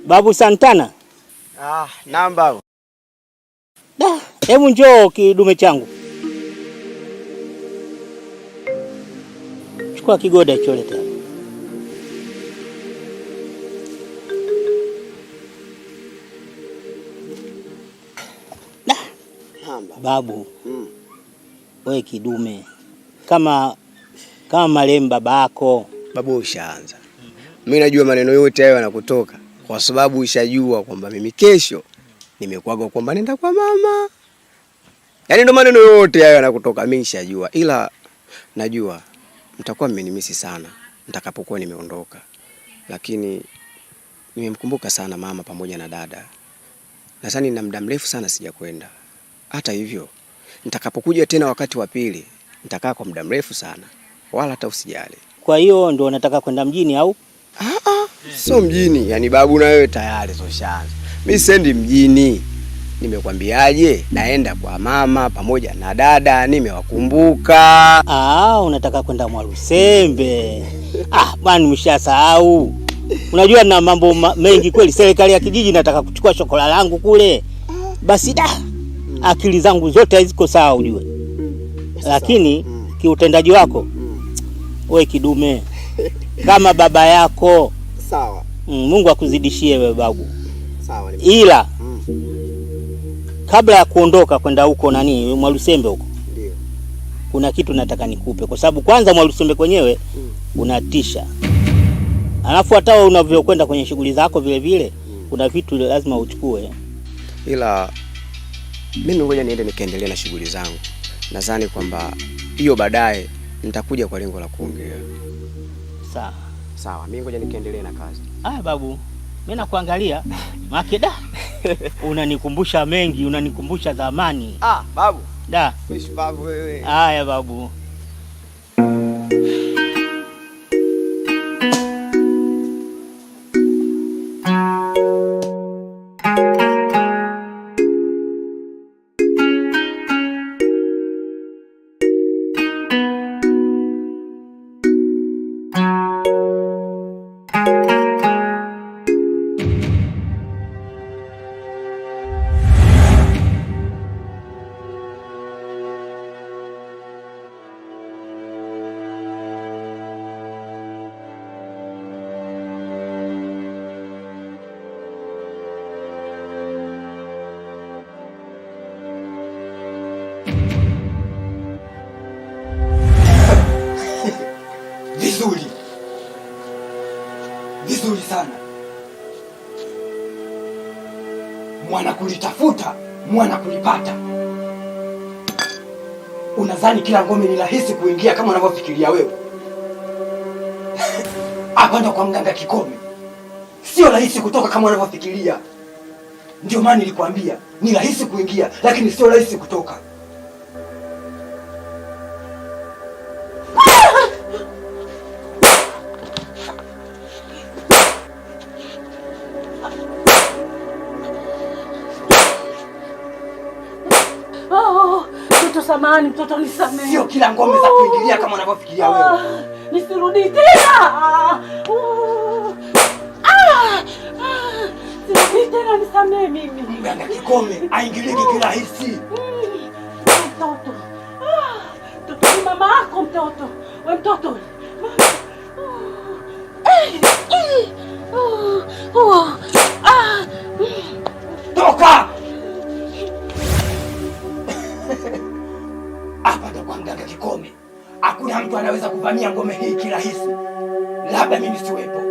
Babu Santana. Namba. Hebu njoo kidume changu. Chukua kigoda hicho leta. Namba. Babu. Wewe kidume. Kama marehemu babako. Babu ushaanza. Mimi najua maneno yote hayo yanakutoka kwa sababu ushajua kwamba mimi kesho nimekuaga kwamba nenda kwa mama. Yaani ndo maneno yote hayo yanakutoka, mimi nishajua. Ila najua mtakuwa mmenimisi sana nitakapokuwa nimeondoka. Lakini nimemkumbuka sana mama pamoja na dada. Nadhani nina muda mrefu sana sijakwenda. Hata hivyo nitakapokuja tena wakati wa pili nitakaa kwa muda mrefu sana. Wala hata usijali. Kwa hiyo ndio unataka kwenda mjini au? Sio mjini, yani babu na wewe tayari soshaanza. Mimi sendi mjini. Nimekwambiaje? Naenda kwa mama pamoja na dada, nimewakumbuka. Unataka kwenda Mwalusembe. Bwana nimeshasahau. Unajua na mambo mengi kweli, serikali ya kijiji nataka kuchukua shokola langu kule. Basi akili zangu zote haziko sawa ujue. Lakini kiutendaji wako wewe kidume kama baba yako. Sawa. Mungu akuzidishie wewe babu. Sawa. Ila kabla ya kuondoka kwenda huko Mwalusembe huko. Ndio. Kuna kitu nataka nikupe kwa sababu kwanza Mwalusembe kwenyewe unatisha. Alafu hata unavyokwenda kwenye shughuli zako vile vile kuna vitu lazima uchukue. Ila mimi ngoja niende nikaendelee na shughuli zangu. Nadhani kwamba hiyo baadaye nitakuja kwa lengo la kuongea. Sawa, mimi ngoja nikaendelee na kazi. Babu, mimi nakuangalia. Makeda. Unanikumbusha mengi, unanikumbusha zamani. Babu. Wish babu wewe. Haya babu. Vizuri sana. Mwana kulitafuta, mwana kulipata. Unadhani kila ngome ni rahisi kuingia kama unavyofikiria wewe? Hapa ndo kwa mganga Kikome. Sio rahisi kutoka kama unavyofikiria. Ndio maana nilikwambia, ni rahisi kuingia lakini sio rahisi kutoka. Samahani mtoto, nisamehe. Sio kila ngome za kuingilia kama unavyofikiria wewe. Nisirudi tena. Sirudi tena, nisamehe mimi. Mganga Kikome aingiliki kirahisi. Mtoto. Mtoto ni mama yako mtoto. Wewe mtoto. Toka! Hapa ndo kwa mganga Kikome. Hakuna mtu anaweza kuvamia ngome hii kirahisi. Labda mimi siwepo.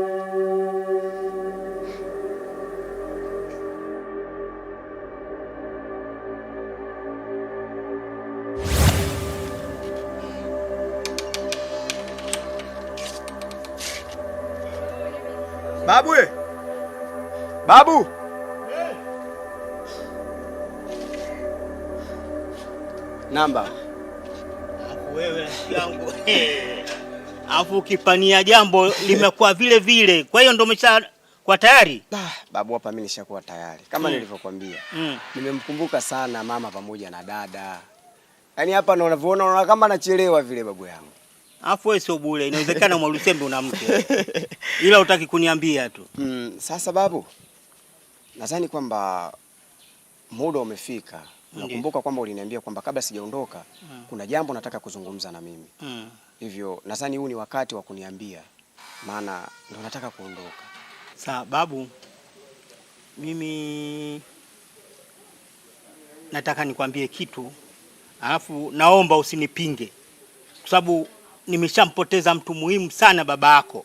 Babu! Babu! Namba. Wewe yangu. Alafu ukipania jambo limekuwa vile vile. Kwa hiyo ndo kwa tayari? Babu, hapa mimi nishakuwa tayari. Kama nilivyokuambia. Nimemkumbuka sana mama pamoja na dada. Yaani hapa na unavyoona kama anachelewa vile babu yangu. Alafu wewe sio bure. Inawezekana Mwalusembe una mke. Ila hutaki kuniambia tu. Sasa babu, nadhani kwamba muda umefika. Nakumbuka kwamba uliniambia kwamba kabla sijaondoka kuna jambo nataka kuzungumza na mimi. Hivyo nadhani huu ni wakati wa kuniambia, maana ndo nataka kuondoka. Sawa babu, mimi nataka nikwambie kitu, alafu naomba usinipinge, kwa sababu nimeshampoteza mtu muhimu sana baba yako.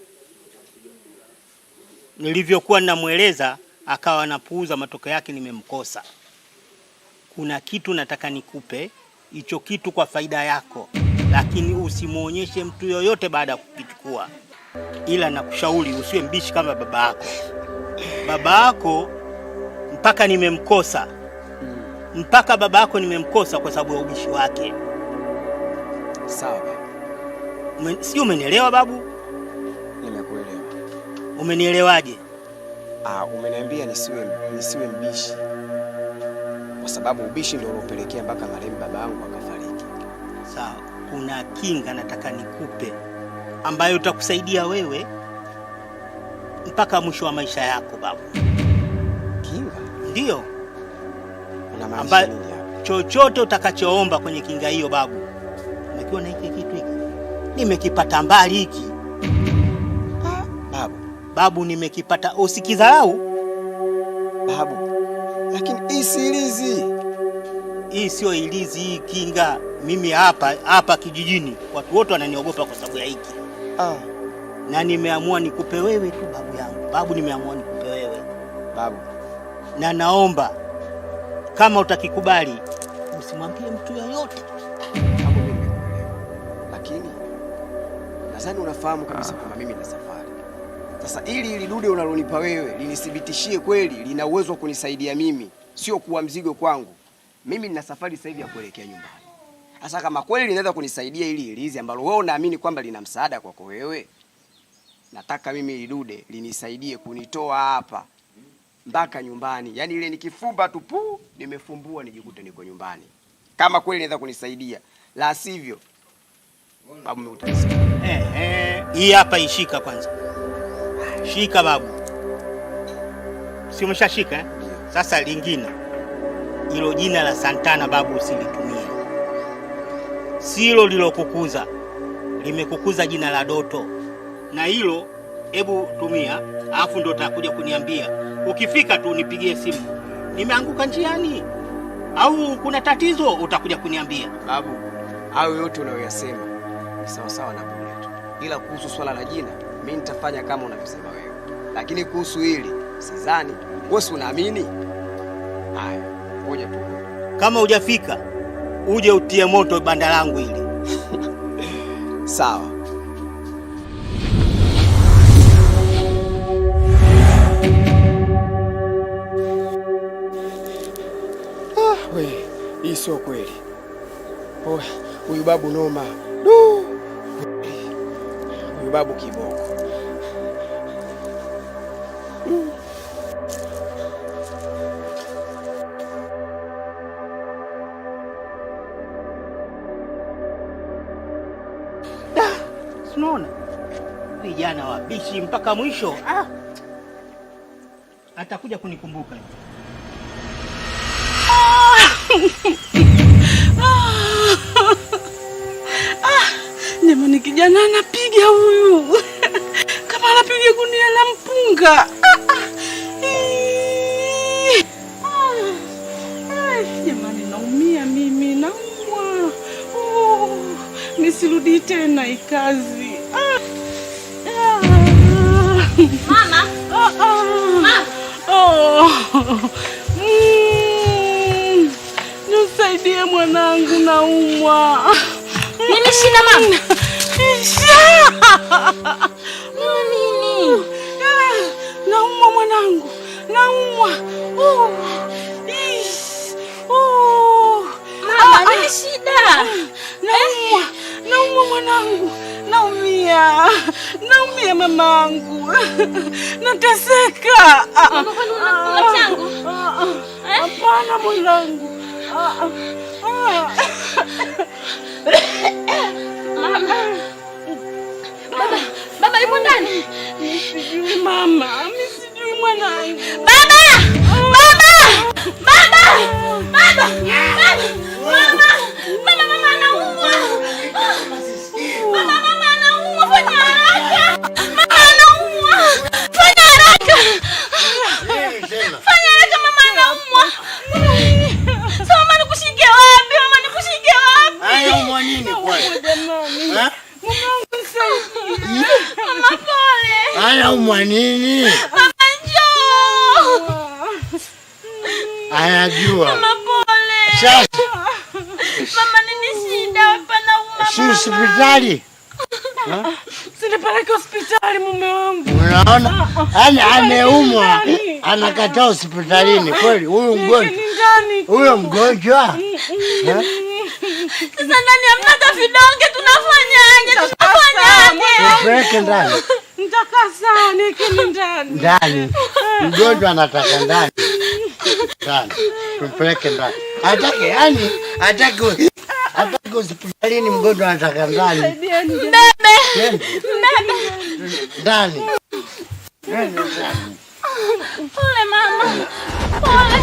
Nilivyokuwa ninamueleza akawa anapuuza, matokeo yake nimemkosa. Kuna kitu nataka nikupe, hicho kitu kwa faida yako, lakini usimuonyeshe mtu yoyote baada ya kukichukua. Ila nakushauri usiwe mbishi kama baba yako. Baba yako mpaka nimemkosa. Mpaka baba yako nimemkosa kwa sababu ya ubishi wake. Sawa babu. Si umenielewa babu? Nimekuelewa. Umenielewaje? Umeniambia nisiwe mbishi. Kwa sababu ubishi ndio uliopelekea mpaka marehemu baba yangu akafariki. Sawa. Kuna kinga nataka nikupe ambayo utakusaidia wewe mpaka mwisho wa maisha yako babu. Kinga? Ndio. Unamaanisha nini hapo? Chochote utakachoomba kwenye kinga hiyo babu. Umekiwa na hiki kitu hiki. Nimekipata mbali hiki. Babu nimekipata, usikidharau. Babu, lakini hii si ilizi. Hii sio ilizi, hii kinga. Mimi hapa kijijini watu wote wananiogopa kwa sababu ya hiki. Na nimeamua nikupe wewe tu babu yangu. Babu, nimeamua nikupe wewe. Babu. Na naomba kama utakikubali usimwambie mtu yoyote. Babu, mimi nimekuelewa. Lakini nadhani unafahamu kabisa kwamba mimi na safari. Sasa ili dude unalonipa wewe linithibitishie kweli lina uwezo wa kunisaidia mimi, sio kuwa mzigo kwangu. Mimi nina safari sasa hivi ya kuelekea nyumbani. Sasa kama kweli linaweza kunisaidia ili ilizi ambalo wewe unaamini kwamba lina msaada kwako wewe, nataka mimi lidude linisaidie kunitoa hapa mpaka nyumbani. Yaani ile nikifumba tu nimefumbua nijikute niko nyumbani. Kama kweli inaweza kunisaidia, la sivyo babu mimi utanisaidia. Hii hapa ishika kwanza. Shika babu. Si umeshashika eh? Sasa lingine. Hilo jina la Santana babu usilitumie. Silo lilokukuza. Limekukuza jina la Doto. Na hilo hebu tumia, alafu ndio utakuja kuniambia. Ukifika tu nipigie simu. Nimeanguka njiani au kuna tatizo, utakuja kuniambia. Babu, hayo yote unayoyasema ni sawa sawa na bure tu. Ila kuhusu swala la jina, mimi nitafanya kama unavyosema wewe. Lakini kuhusu hili, sidhani. Wewe unaamini? Haya, ngoja tu. Kama hujafika, uje utie moto banda langu hili. Sawa. Hii sio kweli. Huyu babu noma. Huyu babu kiboko. Unaona? Vijana wabishi mpaka mwisho. Atakuja kunikumbuka. Jamani, kijana anapiga huyu. Kama anapiga gunia la mpunga. Jamani, naumia mimi, naumwa. Nisirudi tena ikazi. Mama. Mama. Nisaidie mwanangu, naumwa. Nini shida mama? Nini? Naumwa mwanangu, naumwa. Mama, nini shida? Naumwa mwanangu. Naumia mamangu. Nateseka. Mama, kwani una changu? Hapana mwanangu. Baba yupo ndani? Sijui mama, sijui mwanangu. Baba! Mama anaumwa. Mama anaumwa, fanya haraka. Mama anaumwa. Fanya haraka. Mama anaumwa. Sasa mama nikushike wapi? Anaumwa nini kwani? Mama pole. Anaumwa nini? Mama njoo. Anajua. Mama pole. Sasa Mama nini shida? Hapa nauma si mama. hospitali. Sinipeleke hospitali mume wangu. Unaona? Ameumwa. Anakataa hospitalini. Kweli huyu mgonjwa. Huyo mgonjwa. Sasa ndani hamna hata vidonge, tunafanyaje? Tupeleke ndani. Nitakaa sana nikini ndani. Ndani. Mgonjwa anataka ndani. Ndani. Tupeleke ndani. Hataki hospitalini, mgonjwa anataka ndani. Bebe. Ndani. Pole mama. Pole.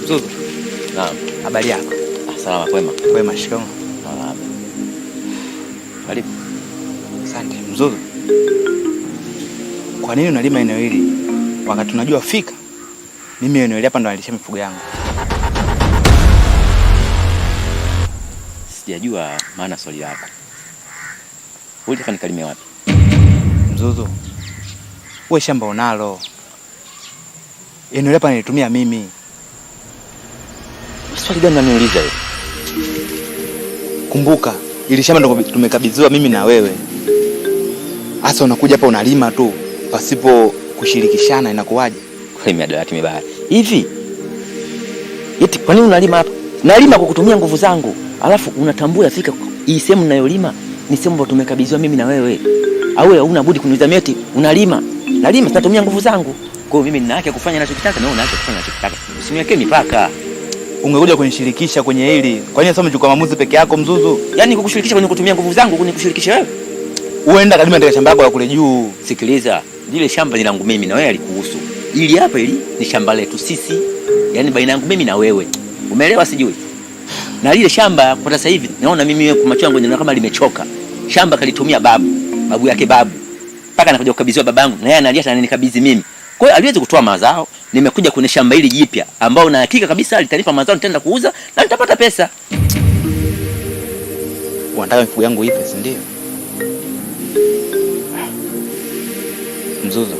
Mzuzu. Naam. Habari yako? Salama, kwema. Kwema, shikamoo. Salama. Karibu. Asante. Mzuzu, kwa nini unalima eneo hili wakati unajua fika mimi eneo hili hapa ndo nalisha mifugo yangu? Sijajua maana swali lako. Ulitaka nikalime wapi? Mzuzu, wewe shamba unalo. Eneo hapa nilitumia mimi. Swali gani unaniuliza wewe? Kumbuka, ili shamba ndo tumekabidhiwa mimi na wewe. Asa unakuja hapa unalima tu pasipo kushirikishana, inakuwaje? Kwa miadawati mibaya. Hivi? Eti kwa nini unalima hapa? Nalima kwa kutumia nguvu zangu. Alafu unatambua afika hii sehemu ninayolima ni sehemu ambayo tumekabidhiwa mimi na wewe. Au wewe huna budi kuniuliza mimi unalima. Nalima tunatumia nguvu zangu. Kwa hiyo mimi nina haki kufanya ninachokitaka na wewe una haki kufanya unachokitaka. Usiniwekee mipaka. Ungekuja kunishirikisha kwenye hili. Kwa nini sasa umechukua maamuzi peke yako Mzuzu? Yaani kukushirikisha kwenye kutumia nguvu zangu, kunikushirikisha wewe? Uenda kalima ndani shamba lako la kule juu. Sikiliza, lile shamba ni langu mimi na wewe alikuhusu. Ili hapa ni shamba letu sisi. Yaani baina yangu mimi na wewe. Umeelewa sijui? Na lile shamba kwa sasa hivi naona mimi kwa macho yangu ninaona kama limechoka. Shamba kalitumia babu yake mpaka anakuja kukabidhiwa babangu na yeye analia na nikabidhi mimi. Kwa hiyo aliwezi kutoa mazao, nimekuja kwenye shamba hili jipya ambao na hakika kabisa litanipa mazao, nitaenda kuuza na nitapata pesa. Unataka mifugo yangu ipe, si ndio? Mzuzu,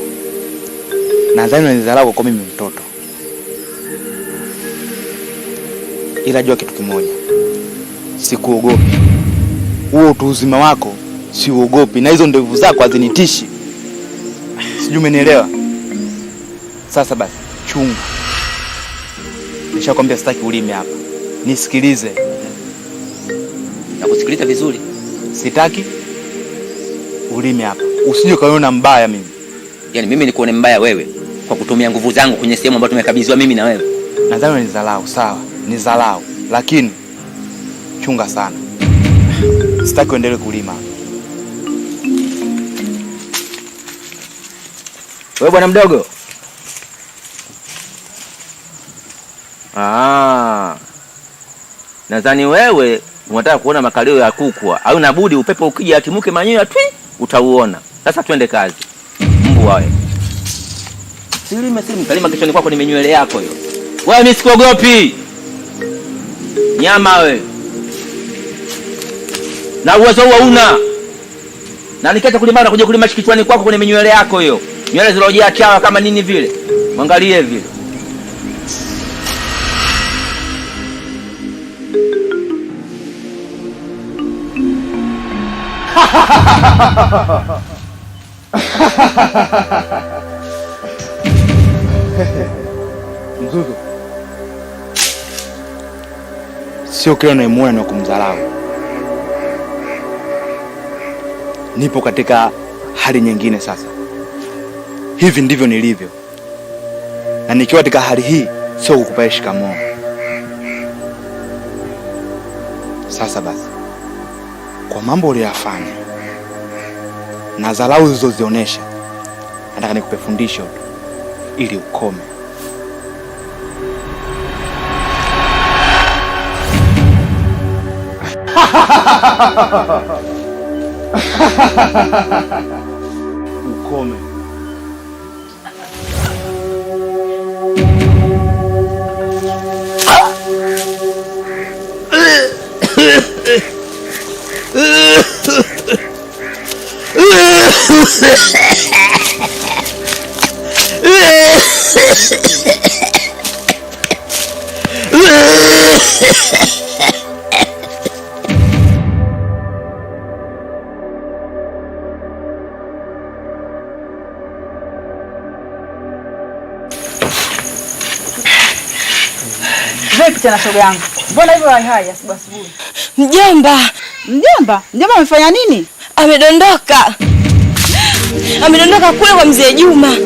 nadhani unanidharau kwa mimi mtoto. Ila jua kitu kimoja. Sikuogopi. Huo utu uzima wako siuogopi na hizo ndevu zako hazinitishi. Sijui umenielewa? Sasa basi, chunga. Nishakwambia sitaki ulime hapa. Nisikilize. Na kusikiliza vizuri. Sitaki ulime hapa. Usije kaona mbaya mimi. Yaani mimi nikuone mbaya wewe kwa kutumia nguvu zangu kwenye sehemu ambayo tumekabidhiwa mimi na wewe. Nadhani unanidharau, sawa? Nidharau, lakini chunga sana. Sitaki uendelee kulima. Wewe bwana mdogo. Nadhani wewe unataka kuona makalio ya kuku au nabudi upepo ukija atimuke manyoya tu utauona. Sasa twende kazi. Mbu wawe. Usilime simu, kalima kichwani kwako nimenywele yako hiyo. Wewe mimi sikuogopi. Nyama wewe. Na uwezo huo una. Na nikata kulima na kuja kulima kichwani kwako kwenye minywele yako hiyo. Nywele zilojea chawa kama nini vile. Mwangalie vile. Mzuzu, sio kile unayemwona na kumdharau. Nipo katika hali nyingine sasa. Hivi ndivyo nilivyo, na nikiwa katika hali hii sio kukupa shikamoo. Sasa basi, kwa mambo uliyofanya na dharau ulizozionyesha, nataka nikupe fundisho ili ukome. Ukome. Vipi tena shoga yangu? Mbona hivyo hai asubuhi? Mjomba. Mjomba? Mjomba amefanya nini? Amedondoka. Amedondoka kule kwa mzee Juma.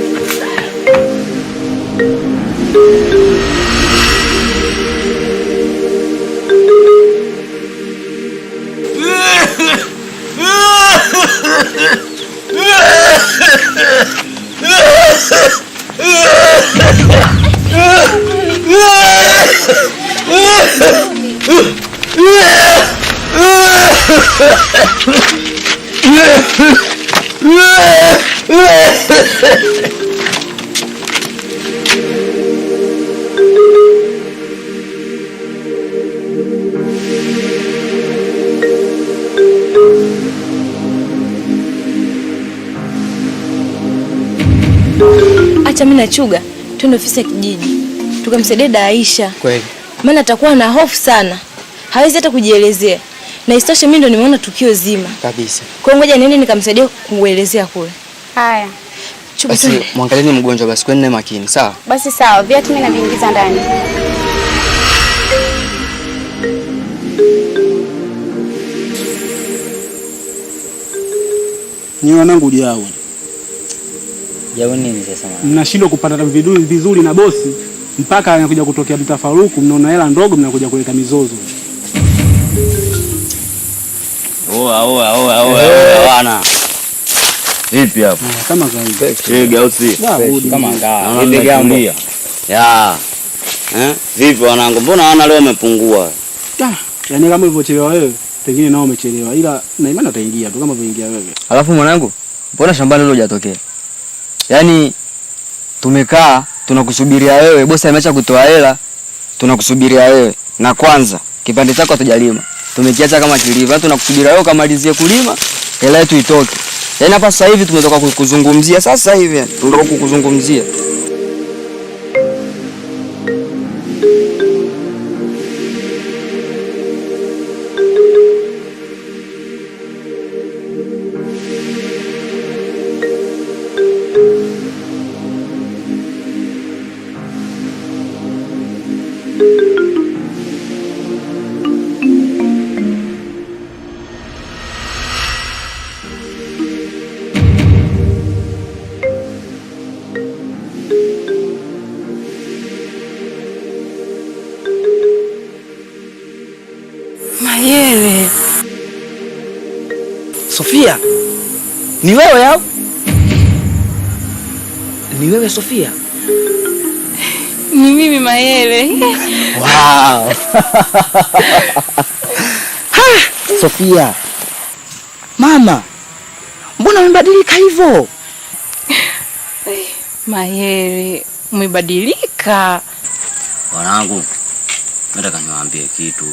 Acha mimi na Chuga twende ofisi ya kijiji tukamsaidie dada Aisha. Kweli. Maana atakuwa na hofu sana. Hawezi hata kujielezea. Na isitoshe mimi ndo nimeona tukio zima. Kabisa. Kwa hiyo ngoja niende nikamsaidia kuelezea kule. Haya. Basi mwangalieni mgonjwa basi, kweni makini, sawa? Basi sawa, viatu mimi naviingiza ndani. Ni wanangu jao. Jao nini sasa? Mnashindwa kupata vitu vizuri na bosi mpaka anakuja kutokea mtafaruku, mnaona hela ndogo mnakuja kuleta mizozo. Wana. Vipi hapo? Kama kawaida. Chega usi. Kama ngaa. Ile gambo. Ya. Vipi wanangu? Mbona wana leo umepungua? Yaani kama ulivyochelewa wewe, pengine nao umechelewa. Ila na imani utaingia tu kama ulivyoingia wewe. Alafu mwanangu, mbona shambani leo hujatokea? Yaani tumekaa tunakusubiria wewe, bosi ameacha kutoa hela, tunakusubiria wewe. Na kwanza kipande chako hatujalima. Tumekiacha kama kilivyo. Tunakusubiria wewe kamalizie kulima, hela yetu itoke. Yaani hapa sasa hivi tumetoka kukuzungumzia sasa hivi. Tunataka kukuzungumzia. Mayele. Sofia. Ni wewe au? Ni wewe Sofia? Ni mimi Mayele. Wow. Sofia. Mama. Mbona umebadilika hivyo? Mayele, umebadilika. Wanangu, nataka niwaambie kitu.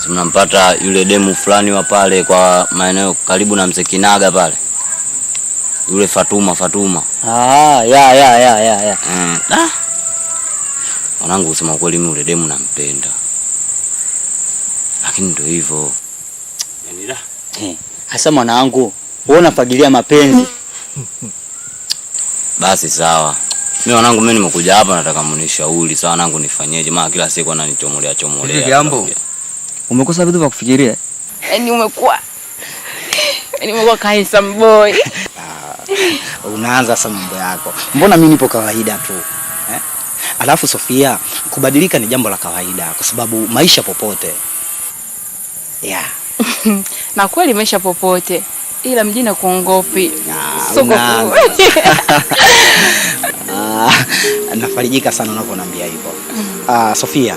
Si mnampata yule demu fulani wa pale kwa maeneo karibu na Mzee Kinaga pale? Yule Fatuma. Ya. Wanangu, kusema kweli mimi yule demu nampenda. Lakini ndio hivyo. Yaani la. Hasa mwanangu, wewe unafagilia mapenzi. Basi sawa. Mimi wanangu, mimi nimekuja hapa nataka mnishauri sawa wanangu nifanyeje, maana kila siku ananichomolea. Hivi jambo. Umekosa vitu vya kufikiria? Yaani umekuwa handsome boy. Unaanza sasa mambo yako. Mbona mimi nipo kawaida tu? Alafu Sofia, kubadilika ni jambo la kawaida kwa sababu maisha popote. Yeah. Na kweli maisha popote. Ila mjini kuongopi. Soko. Nafarijika sana unaponiambia hivyo. Sofia,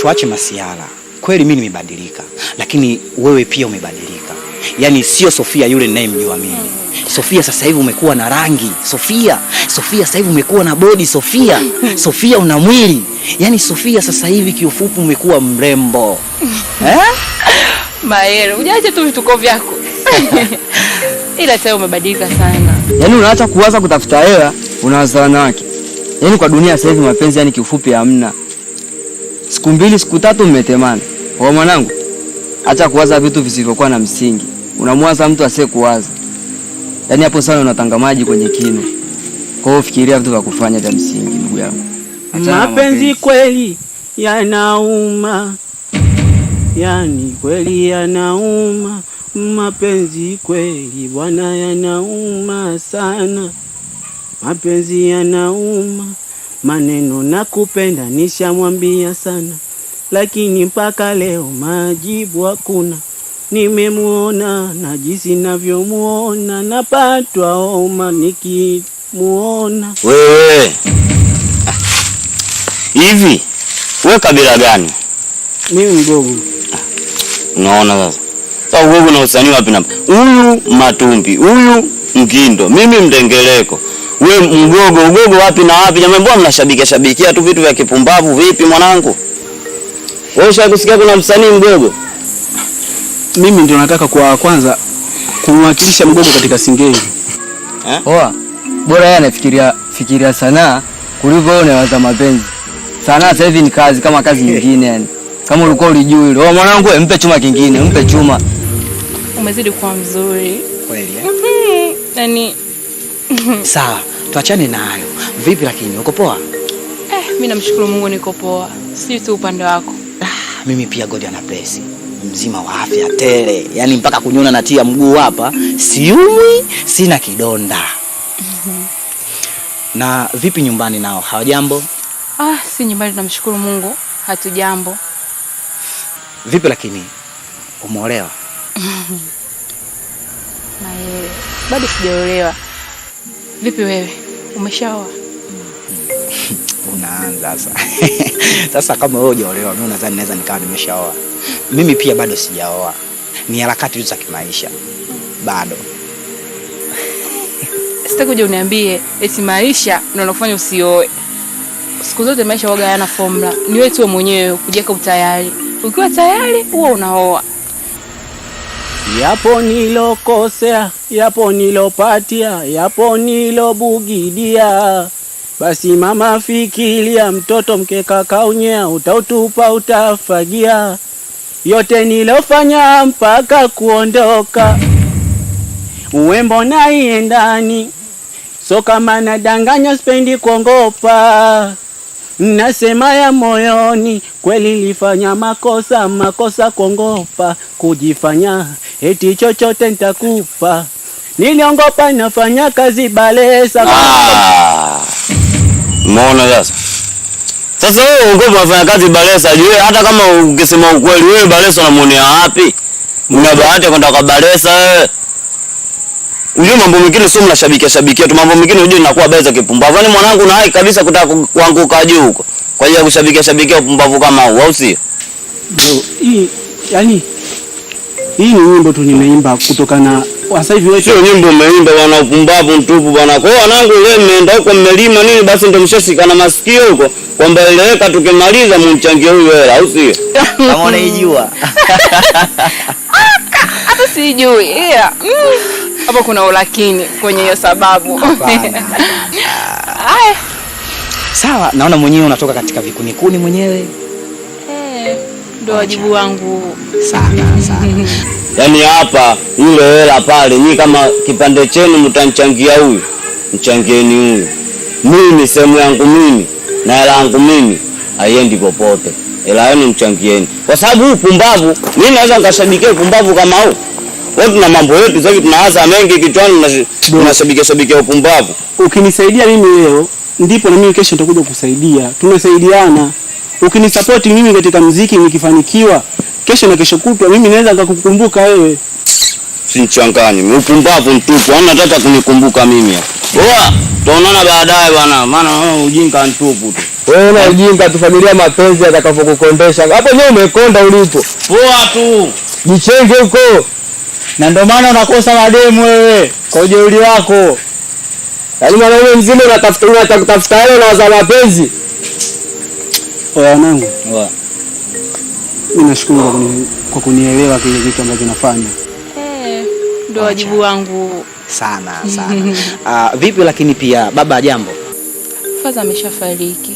tuache masiala. Kweli mimi nimebadilika, lakini wewe pia umebadilika. Yaani sio Sofia yule ninayemjua mimi. Sofia sasa hivi umekuwa na rangi. Sofia sasa hivi umekuwa na body. Sofia una mwili. Yaani Sofia sasa hivi kiufupi umekuwa mrembo. Mayele, unaacha tu vituko vyako. Ila sasa umebadilika sana. Yaani unaacha kuwaza kutafuta hela, unawaza wanawake. Yaani kwa dunia sasa hivi mapenzi yani kiufupi hamna. Siku 2 siku 3 mmetemana. Kwa mwanangu, acha kuwaza vitu visivyokuwa na msingi. Unamwaza mtu asiyekuwaza. Yaani hapo sana unatanga maji kwenye kinu. Kwa hiyo fikiria vitu vya kufanya vya msingi ndugu yangu. Mapenzi kweli yanauma. Yaani kweli yanauma. Mapenzi kweli bwana yanauma sana. Mapenzi yanauma. Maneno nakupenda nishamwambia sana, lakini mpaka leo majibu hakuna. Nimemuona na jinsi ninavyomuona napatwa homa nikimuona. Wewe hivi wewe kabila gani? Mimi Mgogo. Unaona sasa. Sasa Mgogo na usanii wapi na? Huyu Matumbi, huyu Mkindo, mimi Mdengeleko. Wewe Mgogo wapi na wapi? Jamani, mbona mnashabikia tu vitu vya kipumbavu vipi mwanangu? Wewe ushakusikia kuna msanii Mgogo? Mimi ndio nataka kwa kwanza kumwakilisha Mgogo katika Singeli. Oa, bora yeye anafikiria sanaa kuliko wewe unawaza mapenzi. Sanaa sasa hivi ni kazi kama kazi nyingine yani. Kama ulikuwa ulijui hilo. Oh mwanangu, mpe chuma kingine, mpe chuma. Umezidi kuwa mzuri. Kweli Yaani sawa, tuachane na hayo. Vipi lakini uko poa? Mimi namshukuru Mungu niko poa. Sisi tu upande wako. Mimi pia God ana bless. Mzima wa afya tele. Yaani mpaka kunyona natia mguu hapa, siumwi, sina kidonda. Na vipi nyumbani nao? Hawajambo? Si nyumbani tunamshukuru Mungu, hatujambo. Vipi lakini umeolewa? Mayele, bado sijaolewa. Vipi wewe? Umeshaoa? Unaanza sasa. Sasa kama wewe hujaolewa, mimi nadhani naweza nikawa nimeshaoa. Mimi pia bado sijaoa. Ni harakati tu za kimaisha. Bado. Sitakuja uniambie eti maisha ndio yanakufanya usioe. Siku zote maisha huwa hayana formula. Ni wewe tu mwenyewe kujiweka utayari. Ukiwa tayari huwa unaoa. Yapo nilokosea, yapo nilopatia, yapo nilobugidia. Basi mama fikiria, mtoto mkeka kaunyea, utautupa utafagia. Yote nilofanya mpaka kuondoka, uwe mbona iendani. So kama nadanganya spendi kuongopa, nasema ya moyoni, kweli nilifanya makosa kuongopa, kujifanya eti chochote nitakupa. Niliongopa nafanya kazi Balesa. Umeona sasa? Sasa wewe ungopa unafanya kazi Balesa, je, hata kama ungesema ukweli wewe Balesa unamuonea wapi? Una bahati kwenda kwa Balesa wewe. Unajua mambo mengine sio mnashabikia tu, mambo mengine unajua inakuwa beza kipumbavu. Yaani mwanangu na hai kabisa kutaka kuanguka juu huko. Kwa hiyo kushabikia upumbavu kama huu, au sio? Hii yani hii ni wimbo tu nimeimba kutokana Sasa hivi wewe sio nyimbo umeimba bwana, upumbavu mtupu bwana. Kwa hiyo wanangu leo mmeenda huko mmelima nini, basi ndio mshashikana masikio huko kwamba eleweka, tukimaliza mumchangie huyu hela, au sio? Kama unaijua. Hata sijui. Yeah. Hapo kuna ulakini kwenye hiyo sababu. Hapana. Sawa, naona mwenyewe unatoka katika vikunikuni mwenyewe. Ndio wajibu wangu. Sana. Yaani hapa yule hela pale, nyinyi kama kipande chenu mtanchangia huyu, mchangieni huyu. Mimi sehemu yangu mimi na hela yangu mimi haiendi popote. Hela yenu mchangieni. Kwa sababu huu pumbavu, mimi naweza nikashabikia pumbavu kama huu. Wewe tuna mambo yetu sasa hivi tunaanza mengi kichwani, tunashabikia upumbavu. Ukinisaidia mimi leo, ndipo na mimi kesho nitakuja kusaidia. Tunasaidiana. Ukinisupport mimi katika muziki nikifanikiwa, kesho na kesho kutwa mimi naweza nikakukumbuka wewe. Sinchanganye, upumbavu mtupu, hana hata kunikumbuka mimi hapa. Poa, tutaonana baadaye bwana, maana wewe ujinga mtupu tu. Wewe una ujinga tu, familia mapenzi atakapokukondesha. Hapo nyewe umekonda ulipo. Poa tu. Jichenge huko. Na ndio maana unakosa mademu wewe kwa ujeuri wako. Yaani mwanaume mzima unatafuta hela na waza mapenzi. Wanangu. Mimi nashukuru kwa kunielewa kile kitu ambacho nafanya. Ndio wajibu wangu. Sana. Vipi lakini pia baba jambo? Faza ameshafariki.